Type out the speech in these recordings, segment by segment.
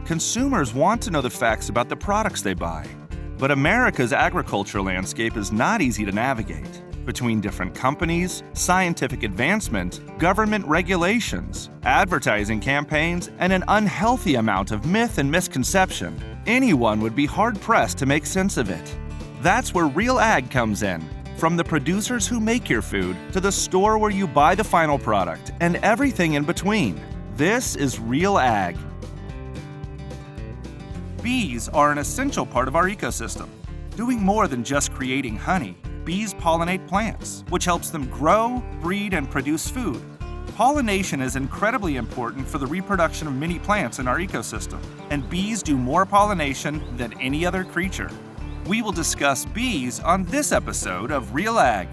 Consumers want to know the facts about the products they buy. But America's agriculture landscape is not easy to navigate. Between different companies, scientific advancement, government regulations, advertising campaigns, and an unhealthy amount of myth and misconception, anyone would be hard-pressed to make sense of it. That's where Real Ag comes in. From the producers who make your food to the store where you buy the final product and everything in between. This is Real Ag. Bees are an essential part of our ecosystem. Doing more than just creating honey, bees pollinate plants, which helps them grow, breed, and produce food. Pollination is incredibly important for the reproduction of many plants in our ecosystem, and bees do more pollination than any other creature. We will discuss bees on this episode of Real Ag.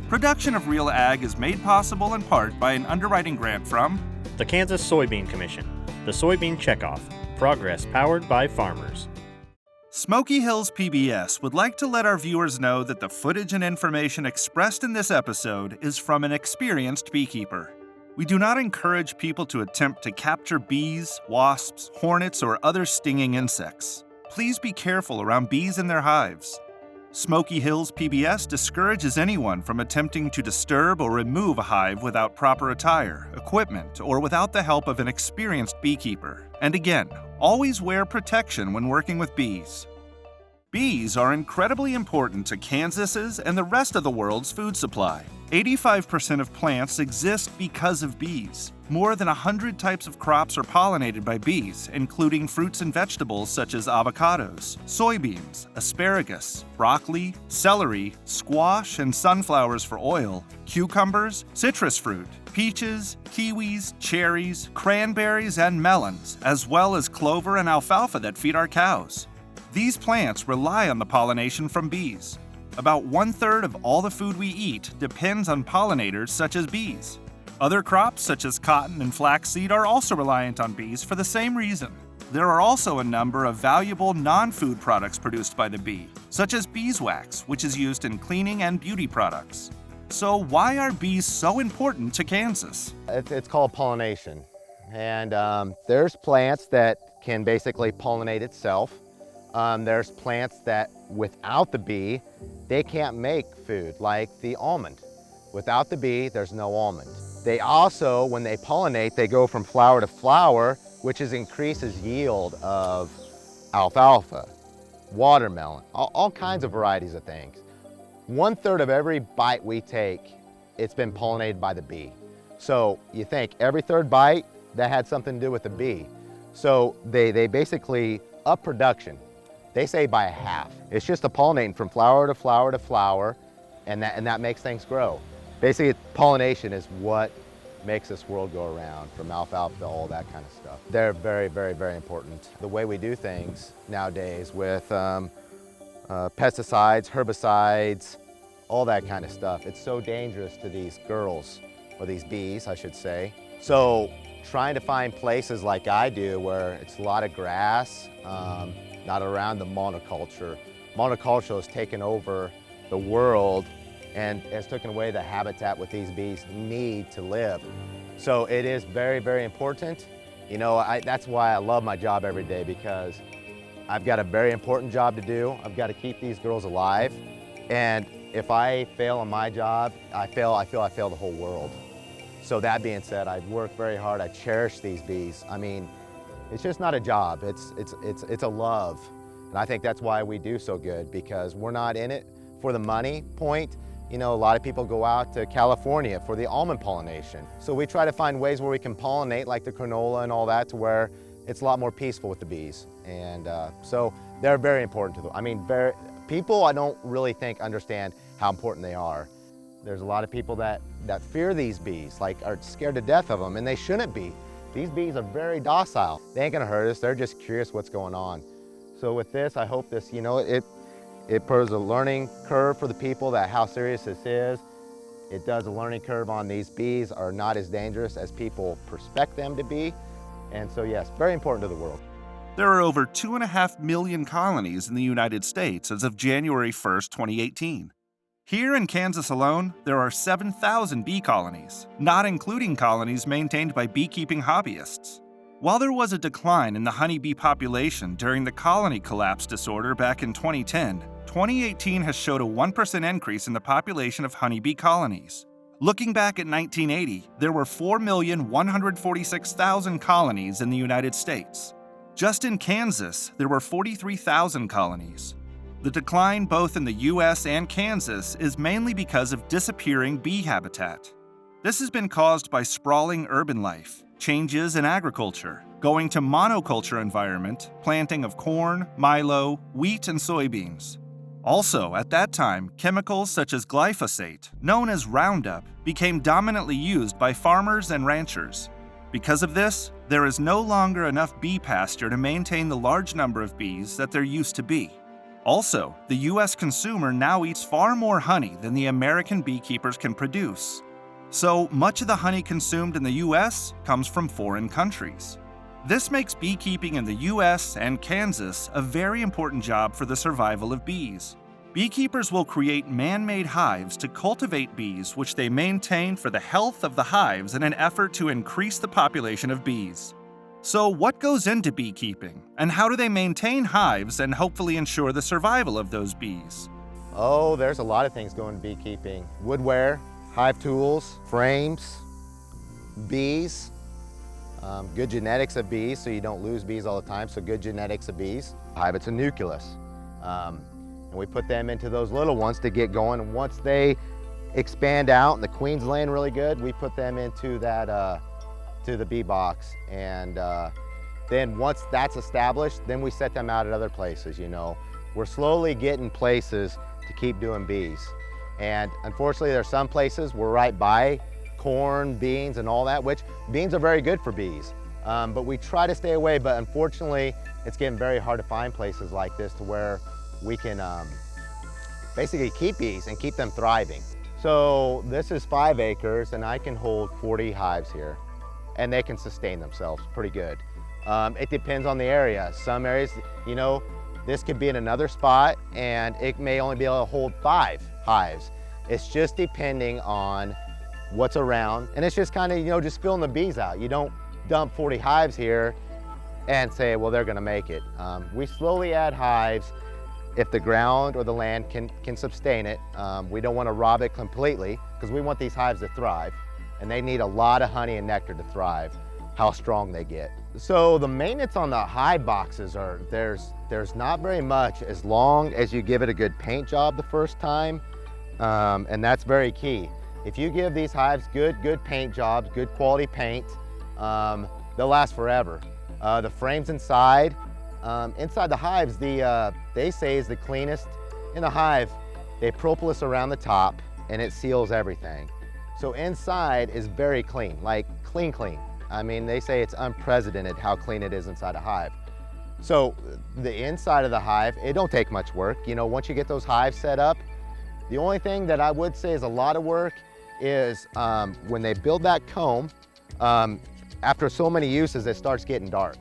Production of Real Ag is made possible in part by an underwriting grant from the Kansas Soybean Commission, the Soybean Checkoff, progress powered by farmers. Smoky Hills PBS would like to let our viewers know that the footage and information expressed in this episode is from an experienced beekeeper. We do not encourage people to attempt to capture bees, wasps, hornets, or other stinging insects. Please be careful around bees in their hives. Smoky Hills PBS discourages anyone from attempting to disturb or remove a hive without proper attire, equipment, or without the help of an experienced beekeeper. And again, always wear protection when working with bees. Bees are incredibly important to Kansas's and the rest of the world's food supply. 85% of plants exist because of bees. More than 100 types of crops are pollinated by bees, including fruits and vegetables such as avocados, soybeans, asparagus, broccoli, celery, squash and sunflowers for oil, cucumbers, citrus fruit, peaches, kiwis, cherries, cranberries, and melons, as well as clover and alfalfa that feed our cows. These plants rely on the pollination from bees. About 1/3 of all the food we eat depends on pollinators such as bees. Other crops such as cotton and flaxseed are also reliant on bees for the same reason. There are also a number of valuable non-food products produced by the bee, such as beeswax, which is used in cleaning and beauty products. So why are bees so important to Kansas? It's called pollination. And there's plants that can basically pollinate itself. There's plants that without the bee, they can't make food, like the almond. Without the bee, there's no almond. They also, when they pollinate, they go from flower to flower, which increases yield of alfalfa, watermelon, all kinds of varieties of things. 1/3 of every bite we take, it's been pollinated by the bee. So you think every third bite, that had something to do with the bee. So they basically up production. They say by a half. It's just a pollinating from flower to flower to flower, and that makes things grow. Basically, pollination is what makes this world go around, from alfalfa to all that kind of stuff. They're very, very, very important. The way we do things nowadays with pesticides, herbicides, all that kind of stuff, it's so dangerous to these girls, or these bees, I should say. So trying to find places like I do where it's a lot of grass, not around the monoculture. Monoculture has taken over the world and has taken away the habitat what these bees need to live. So it is very, very important. You know, that's why I love my job every day, because I've got a very important job to do. I've got to keep these girls alive. And if I fail on my job, I feel I fail the whole world. So that being said, I work very hard. I cherish these bees. I mean, it's just not a job, it's a love. And I think that's why we do so good, because we're not in it for the money point. You know, a lot of people go out to California for the almond pollination. So we try to find ways where we can pollinate, like the canola and all that, to where it's a lot more peaceful with the bees. And so they're very important to them. I mean, people I don't really think understand how important they are. There's a lot of people that fear these bees, like are scared to death of them, and they shouldn't be. These bees are very docile. They ain't gonna hurt us, they're just curious what's going on. So with this, I hope this, you know, it puts a learning curve for the people that how serious this is. It does a learning curve on these bees are not as dangerous as people suspect them to be. And so yes, very important to the world. There are over 2.5 million colonies in the United States as of January 1st, 2018. Here in Kansas alone, there are 7,000 bee colonies, not including colonies maintained by beekeeping hobbyists. While there was a decline in the honeybee population during the colony collapse disorder back in 2010, 2018 has showed a 1% increase in the population of honeybee colonies. Looking back at 1980, there were 4,146,000 colonies in the United States. Just in Kansas, there were 43,000 colonies. The decline both in the US and Kansas is mainly because of disappearing bee habitat. This has been caused by sprawling urban life, changes in agriculture, going to monoculture environment, planting of corn, milo, wheat, and soybeans. Also, at that time, chemicals such as glyphosate, known as Roundup, became dominantly used by farmers and ranchers. Because of this, there is no longer enough bee pasture to maintain the large number of bees that there used to be. Also, the US consumer now eats far more honey than the American beekeepers can produce. So, much of the honey consumed in the US comes from foreign countries. This makes beekeeping in the US and Kansas a very important job for the survival of bees. Beekeepers will create man-made hives to cultivate bees, which they maintain for the health of the hives in an effort to increase the population of bees. So what goes into beekeeping, and how do they maintain hives and hopefully ensure the survival of those bees? Oh, there's a lot of things going to beekeeping. Woodware, hive tools, frames, bees, good genetics of bees so you don't lose bees all the time, so good genetics of bees. Hive, it's a nucleus. And we put them into those little ones to get going. And once they expand out and the queen's laying really good, we put them into that, to the bee box. And then once that's established, then we set them out at other places, you know. We're slowly getting places to keep doing bees. And unfortunately, there's some places we're right by corn, beans, and all that, which beans are very good for bees. But we try to stay away, but unfortunately, it's getting very hard to find places like this to where we can basically keep bees and keep them thriving. So this is 5 acres and I can hold 40 hives here and they can sustain themselves pretty good. It depends on the area. Some areas, you know, this could be in another spot and it may only be able to hold 5 hives. It's just depending on what's around, and it's just kind of, you know, just filling the bees out. You don't dump 40 hives here and say, well, they're gonna make it. We slowly add hives if the ground or the land can sustain it. We don't want to rob it completely because we want these hives to thrive, and they need a lot of honey and nectar to thrive, how strong they get. So the maintenance on the hive boxes are, there's not very much as long as you give it a good paint job the first time, and that's very key. If you give these hives good paint jobs, good quality paint, they'll last forever. The frames inside the hives, they say is the cleanest in the hive. They propolis around the top and it seals everything. So inside is very clean, like clean. I mean, they say it's unprecedented how clean it is inside a hive. So the inside of the hive, it don't take much work. You know, once you get those hives set up, the only thing that I would say is a lot of work is when they build that comb, after so many uses, it starts getting dark.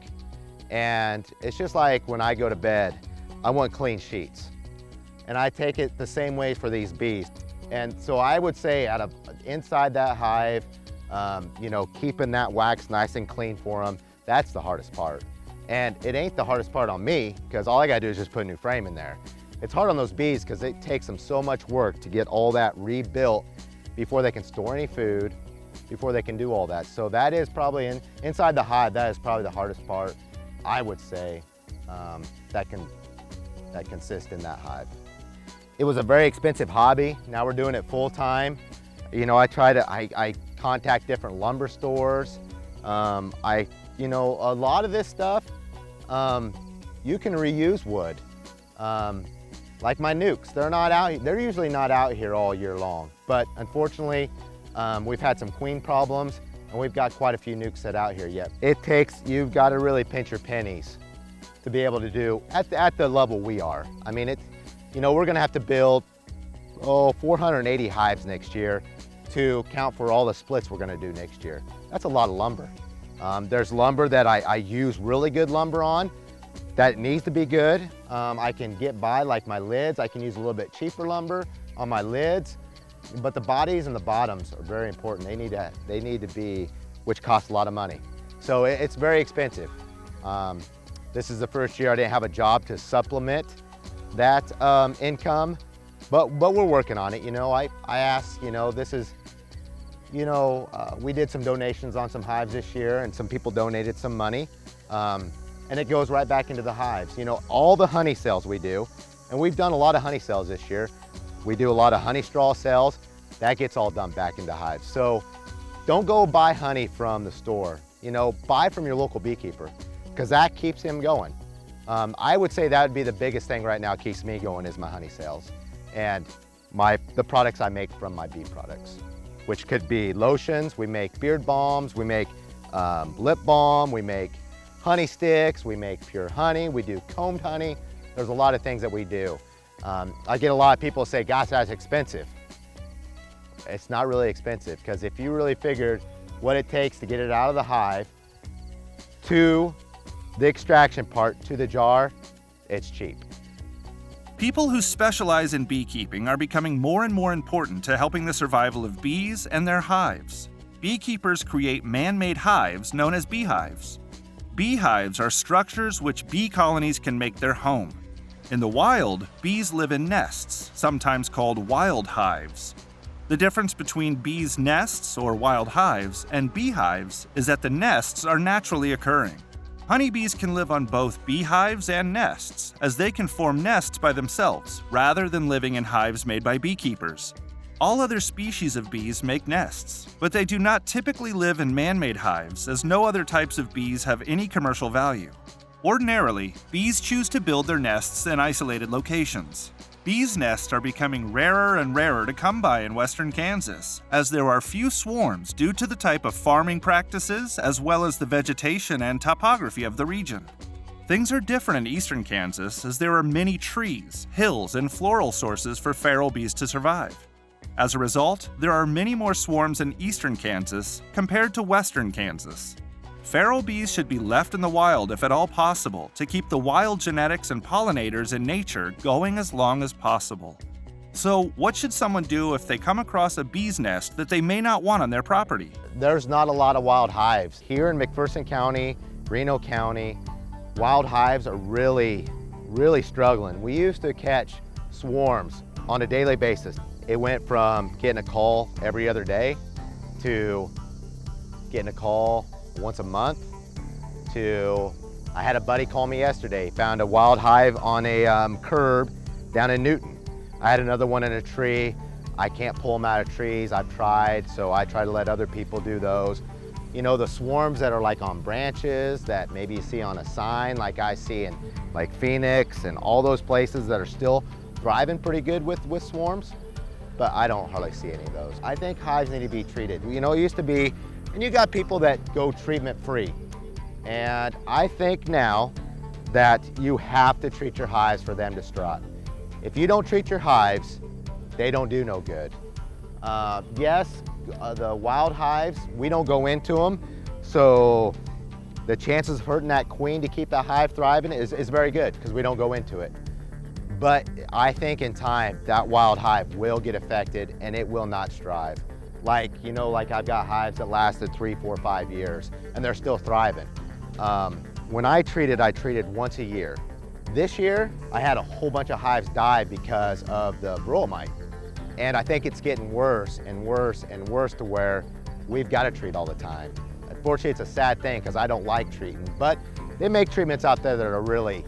And it's just like when I go to bed, I want clean sheets. And I take it the same way for these bees. And so I would say inside that hive, you know, keeping that wax nice and clean for them, that's the hardest part. And it ain't the hardest part on me, because all I gotta do is just put a new frame in there. It's hard on those bees because it takes them so much work to get all that rebuilt before they can store any food, before they can do all that. So that is probably inside the hive, that is probably the hardest part, I would say, that consists in that hive. It was a very expensive hobby. Now we're doing it full time. You know, I contact different lumber stores. You know, a lot of this stuff, you can reuse wood. Like my nukes, they're usually not out here all year long. But unfortunately, we've had some queen problems and we've got quite a few nukes set out here yet. You've got to really pinch your pennies to be able to do at the level we are. I mean, you know, we're gonna have to build, 480 hives next year to count for all the splits we're gonna do next year. That's a lot of lumber. There's lumber that I use really good lumber on that needs to be good. I can get by, like my lids, I can use a little bit cheaper lumber on my lids, but the bodies and the bottoms are very important. They need to be, which costs a lot of money. So it's very expensive. This is the first year I didn't have a job to supplement that income, but we're working on it. You know, I asked, you know, this is, you know, we did some donations on some hives this year, and some people donated some money, and it goes right back into the hives. You know, all the honey sales we do, and we've done a lot of honey sales this year. We do a lot of honey straw sales. That gets all done back into hives. So don't go buy honey from the store. You know, buy from your local beekeeper, because that keeps him going. I would say that would be the biggest thing right now keeps me going is my honey sales and the products I make from my bee products, which could be lotions. We make beard balms, we make lip balm, we make honey sticks, we make pure honey, we do combed honey. There's a lot of things that we do. I get a lot of people say, gosh, that's expensive. It's not really expensive, because if you really figured what it takes to get it out of the hive to the extraction part to the jar, it's cheap. People who specialize in beekeeping are becoming more and more important to helping the survival of bees and their hives. Beekeepers create man-made hives known as beehives. Beehives are structures which bee colonies can make their home. In the wild, bees live in nests, sometimes called wild hives. The difference between bees' nests, or wild hives, and beehives is that the nests are naturally occurring. Honeybees can live on both beehives and nests, as they can form nests by themselves, rather than living in hives made by beekeepers. All other species of bees make nests, but they do not typically live in man-made hives, as no other types of bees have any commercial value. Ordinarily, bees choose to build their nests in isolated locations. Bees' nests are becoming rarer and rarer to come by in western Kansas, as there are few swarms due to the type of farming practices as well as the vegetation and topography of the region. Things are different in eastern Kansas, as there are many trees, hills, and floral sources for feral bees to survive. As a result, there are many more swarms in eastern Kansas compared to western Kansas. Feral bees should be left in the wild if at all possible to keep the wild genetics and pollinators in nature going as long as possible. So, what should someone do if they come across a bee's nest that they may not want on their property? There's not a lot of wild hives. Here in McPherson County, Reno County, wild hives are really struggling. We used to catch swarms on a daily basis. It went from getting a call every other day to getting a call once a month to, I had a buddy call me yesterday, found a wild hive on a curb down in Newton. I had another one in a tree. I can't pull them out of trees. I've tried, so I try to let other people do those. You know, the swarms that are like on branches that maybe you see on a sign, like I see in like Phoenix and all those places that are still thriving pretty good with swarms, but I don't hardly see any of those. I think hives need to be treated. You know, it used to be, and you got people that go treatment free. And I think now that you have to treat your hives for them to thrive. If you don't treat your hives, they don't do no good. Yes, the wild hives, we don't go into them, so the chances of hurting that queen to keep that hive thriving is very good, because we don't go into it. But I think in time, that wild hive will get affected and it will not strive. Like, you know, like I've got hives that lasted 3, 4, 5 years and they're still thriving. When I treated once a year. This year, I had a whole bunch of hives die because of the varroa mite. And I think it's getting worse and worse and worse to where we've got to treat all the time. Unfortunately, it's a sad thing because I don't like treating, but they make treatments out there that are really,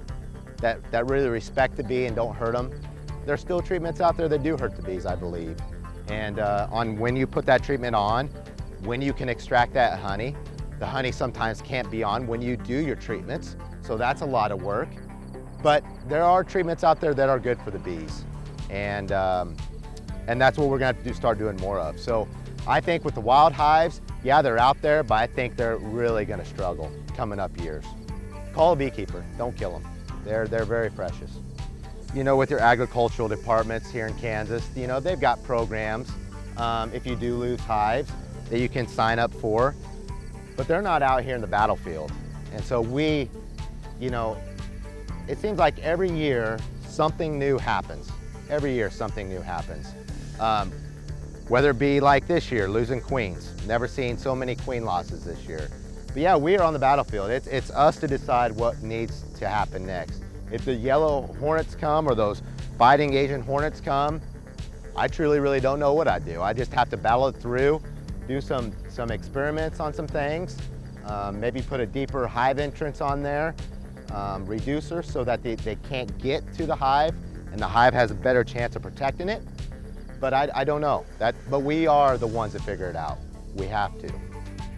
that really respect the bee and don't hurt them. There's still treatments out there that do hurt the bees, I believe. And on when you put that treatment on, when you can extract that honey, the honey sometimes can't be on when you do your treatments, so that's a lot of work. But there are treatments out there that are good for the bees, and that's what we're gonna have to start doing more of. So I think with the wild hives, yeah, they're out there, but I think they're really gonna struggle coming up years. Call a beekeeper, don't kill them. They're very precious. You know, with your agricultural departments here in Kansas, you know, they've got programs, if you do lose hives, that you can sign up for, but they're not out here in the battlefield. And so we, you know, it seems like every year something new happens. Every year something new happens. Whether it be like this year, losing queens. Never seen so many queen losses this year. But yeah, we are on the battlefield. It's us to decide what needs to happen next. If the yellow hornets come or those fighting Asian hornets come, I truly really don't know what I'd do. I just have to battle it through, do some experiments on some things, maybe put a deeper hive entrance on there, reducer so that they can't get to the hive and the hive has a better chance of protecting it. But I don't know. But we are the ones that figure it out. We have to.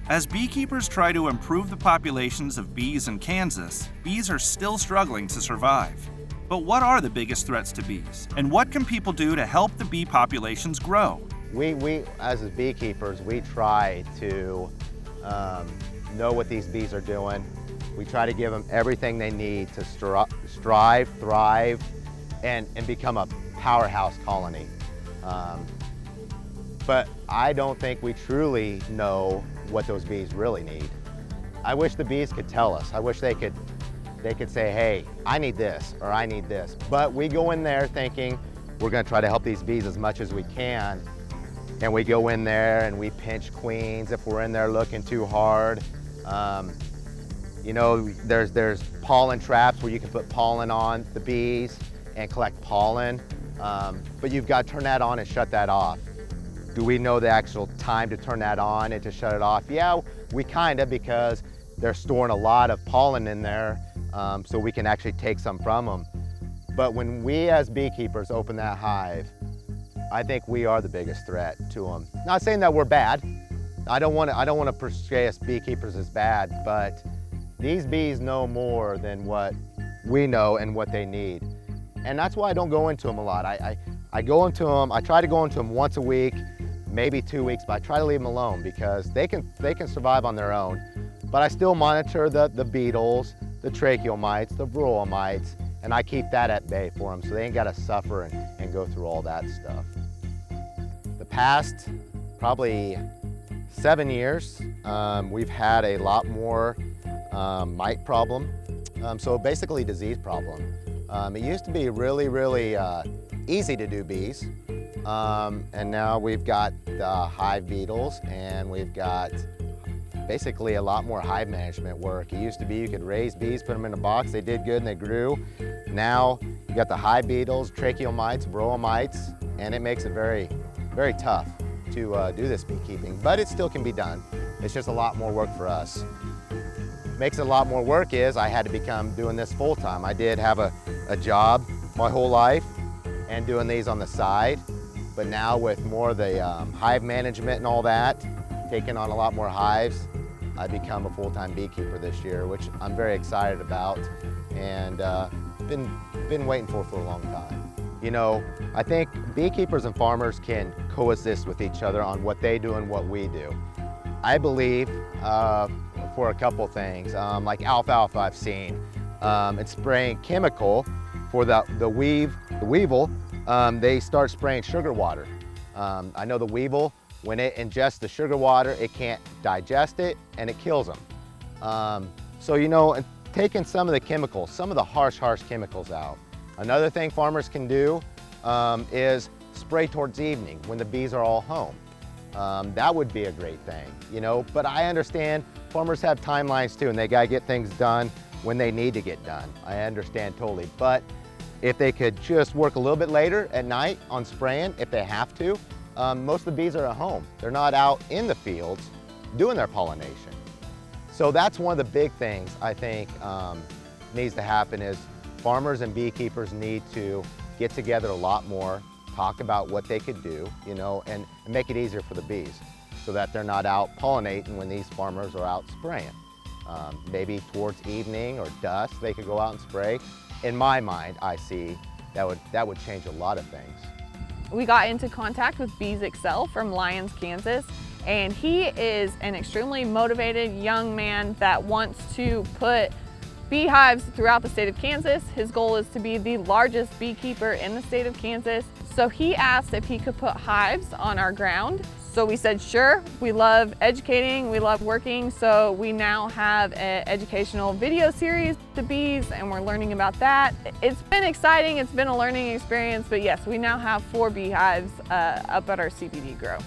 As beekeepers try to improve the populations of bees in Kansas, bees are still struggling to survive. But what are the biggest threats to bees? And what can people do to help the bee populations grow? We as beekeepers, we try to know what these bees are doing. We try to give them everything they need to strive, thrive, and become a powerhouse colony. But I don't think we truly know what those bees really need. I wish the bees could tell us. I wish they could say, hey, I need this or I need this. But we go in there thinking we're gonna try to help these bees as much as we can. And we go in there and we pinch queens if we're in there looking too hard. You know, there's pollen traps where you can put pollen on the bees and collect pollen. But you've got to turn that on and shut that off. Do we know the actual time to turn that on and to shut it off? Yeah, we kinda, because they're storing a lot of pollen in there, so we can actually take some from them. But when we as beekeepers open that hive, I think we are the biggest threat to them. Not saying that we're bad. I don't want to portray us beekeepers as bad, but these bees know more than what we know and what they need. And that's why I don't go into them a lot. I go into them, I try to go into them once a week, maybe 2 weeks, but I try to leave them alone because they can survive on their own. But I still monitor the beetles, the tracheal mites, the varroa mites, and I keep that at bay for them so they ain't gotta suffer and go through all that stuff. The past probably 7 years, we've had a lot more mite problem. So basically disease problem. It used to be really, really easy to do bees. And now we've got hive beetles and we've got basically a lot more hive management work. It used to be you could raise bees, put them in a box, they did good and they grew. Now you got the hive beetles, tracheal mites, varroa mites, and it makes it very, very tough to do this beekeeping, but it still can be done. It's just a lot more work for us. Makes it a lot more work is I had to become doing this full time. I did have a job my whole life and doing these on the side, but now with more of the hive management and all that, taking on a lot more hives, I become a full-time beekeeper this year, which I'm very excited about and been waiting for a long time. You know, I think beekeepers and farmers can coexist with each other on what they do and what we do. I believe for a couple things, like alfalfa I've seen, it's spraying chemical for the weevil, they start spraying sugar water. I know the weevil, when it ingests the sugar water, it can't digest it and it kills them. So, you know, taking some of the chemicals, some of the harsh chemicals out. Another thing farmers can do is spray towards evening when the bees are all home. That would be a great thing, you know, but I understand farmers have timelines too and they gotta get things done when they need to get done. I understand totally, but if they could just work a little bit later at night on spraying, if they have to, most of the bees are at home. They're not out in the fields doing their pollination. So that's one of the big things I think needs to happen is farmers and beekeepers need to get together a lot more, talk about what they could do, you know, and make it easier for the bees so that they're not out pollinating when these farmers are out spraying. Maybe towards evening or dusk, they could go out and spray. In my mind, I see that would change a lot of things. We got into contact with Bees Excel from Lyons, Kansas, and he is an extremely motivated young man that wants to put beehives throughout the state of Kansas. His goal is to be the largest beekeeper in the state of Kansas. So he asked if he could put hives on our ground. So we said, sure. We love educating, we love working. So we now have an educational video series to bees and we're learning about that. It's been exciting, it's been a learning experience, but yes, we now have 4 beehives up at our CBD grow.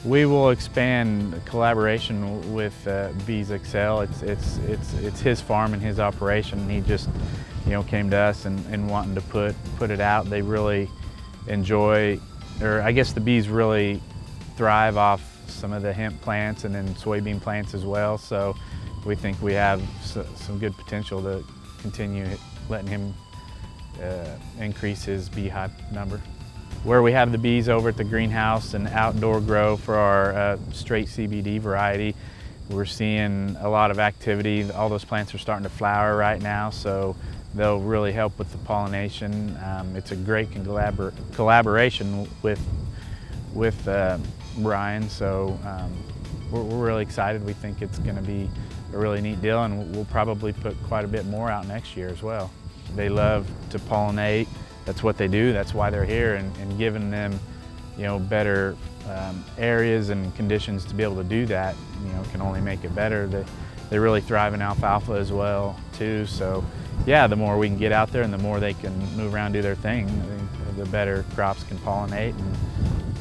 We will expand collaboration with Bees Excel. It's his farm and his operation. He just, came to us and wanting to put it out. They really enjoy, or I guess the bees really thrive off some of the hemp plants and then soybean plants as well. So we think we have some good potential to continue letting him increase his beehive number. Where we have the bees over at the greenhouse and outdoor grow for our straight CBD variety, we're seeing a lot of activity. All those plants are starting to flower right now, so they'll really help with the pollination. It's a great collaboration with Brian, so we're really excited. We think it's going to be a really neat deal, and we'll probably put quite a bit more out next year as well. They love to pollinate. That's what they do. That's why they're here, and giving them, better areas and conditions to be able to do that, can only make it better. They really thrive in alfalfa as well too. So, yeah, the more we can get out there and the more they can move around, do their thing, the better crops can pollinate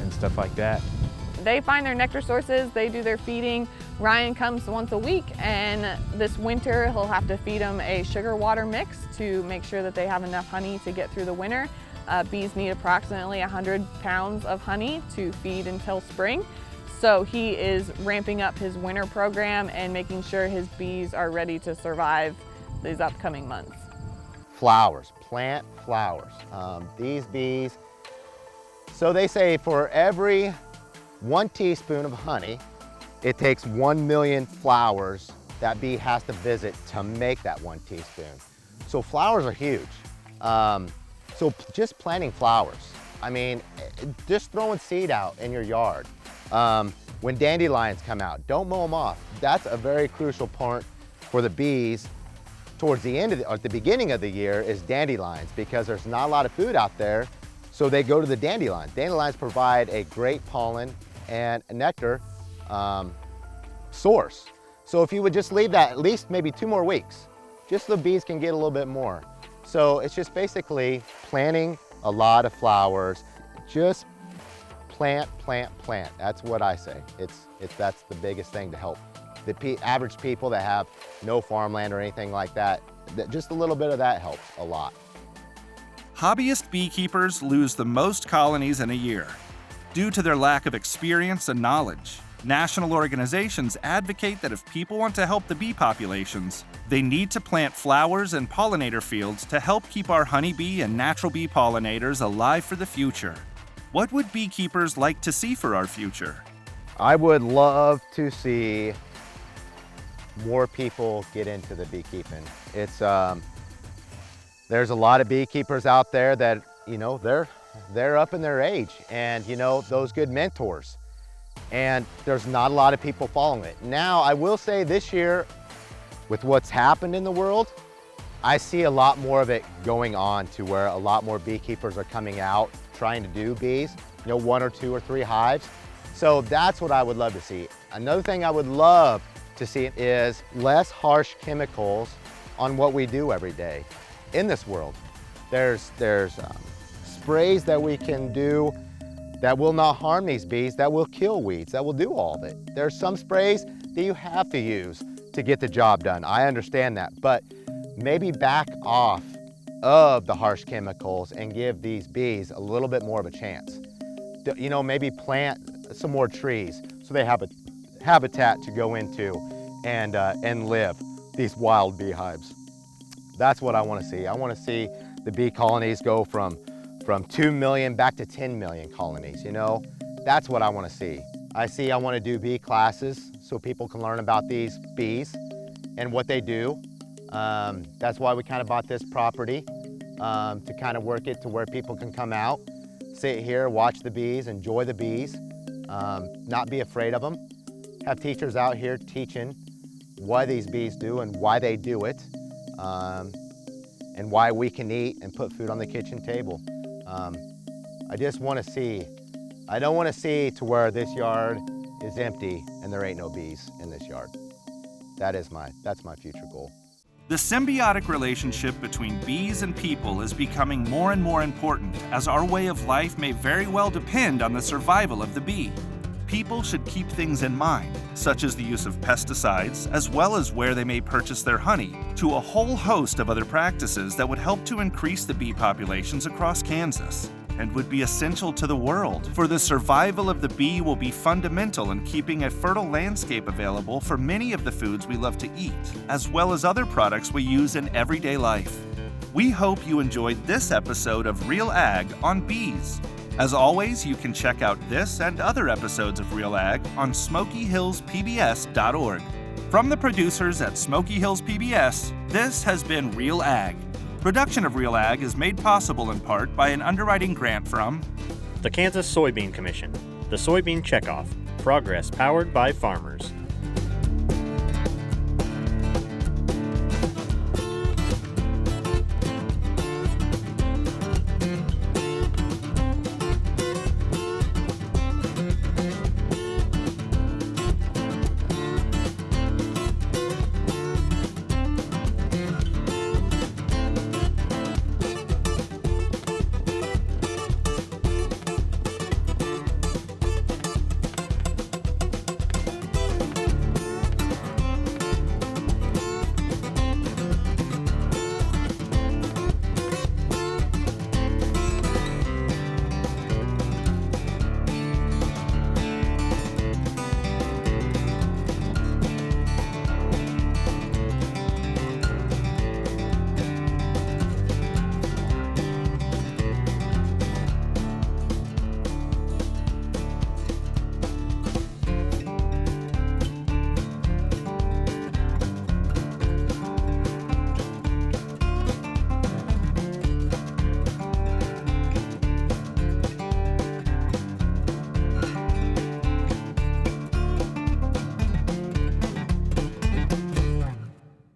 and stuff like that. They find their nectar sources, they do their feeding. Ryan comes once a week, and this winter he'll have to feed them a sugar water mix to make sure that they have enough honey to get through the winter. Bees need approximately 100 pounds of honey to feed until spring. So he is ramping up his winter program and making sure his bees are ready to survive these upcoming months. Flowers, plant flowers. These bees, so they say for every 1 teaspoon of honey, it takes 1 million flowers that bee has to visit to make that 1 teaspoon. So flowers are huge. So just planting flowers. I mean, just throwing seed out in your yard. When dandelions come out, don't mow them off. That's a very crucial part for the bees towards the end of or at the beginning of the year is dandelions, because there's not a lot of food out there. So they go to the dandelions. Dandelions provide a great pollen and a nectar source. So if you would just leave that at least maybe 2 more weeks, just so the bees can get a little bit more. So it's just basically planting a lot of flowers. Just plant, plant, plant. That's what I say. That's the biggest thing to help the average people that have no farmland or anything like that. Just a little bit of that helps a lot. Hobbyist beekeepers lose the most colonies in a year due to their lack of experience and knowledge. National organizations advocate that if people want to help the bee populations, they need to plant flowers and pollinator fields to help keep our honeybee and natural bee pollinators alive for the future. What would beekeepers like to see for our future? I would love to see more people get into the beekeeping. It's there's a lot of beekeepers out there that, they're up in their age, and those good mentors. And there's not a lot of people following it. Now, I will say this year, with what's happened in the world, I see a lot more of it going on to where a lot more beekeepers are coming out trying to do bees, 1 or 2 or 3 hives. So that's what I would love to see. Another thing I would love to see is less harsh chemicals on what we do every day in this world. There's sprays that we can do that will not harm these bees, that will kill weeds, that will do all of it. There's some sprays that you have to use to get the job done. I understand that, but maybe back off of the harsh chemicals and give these bees a little bit more of a chance. Maybe plant some more trees so they have a habitat to go into and live, these wild beehives. That's what I want to see. I want to see the bee colonies go from 2 million back to 10 million colonies, That's what I want to see. I want to do bee classes so people can learn about these bees and what they do. That's why we kind of bought this property, to kind of work it to where people can come out, sit here, watch the bees, enjoy the bees, not be afraid of them. Have teachers out here teaching what these bees do and why they do it, and why we can eat and put food on the kitchen table. I just want to see, I don't want to see to where this yard is empty and there ain't no bees in this yard. That's my future goal. The symbiotic relationship between bees and people is becoming more and more important, as our way of life may very well depend on the survival of the bee. people should keep things in mind, such as the use of pesticides, as well as where they may purchase their honey, to a whole host of other practices that would help to increase the bee populations across Kansas, and would be essential to the world, for the survival of the bee will be fundamental in keeping a fertile landscape available for many of the foods we love to eat, as well as other products we use in everyday life. We hope you enjoyed this episode of Real Ag on bees. As always, you can check out this and other episodes of Real Ag on SmokyHillsPBS.org. From the producers at Smoky Hills PBS, this has been Real Ag. Production of Real Ag is made possible in part by an underwriting grant from The Kansas Soybean Commission, the Soybean Checkoff, progress powered by farmers.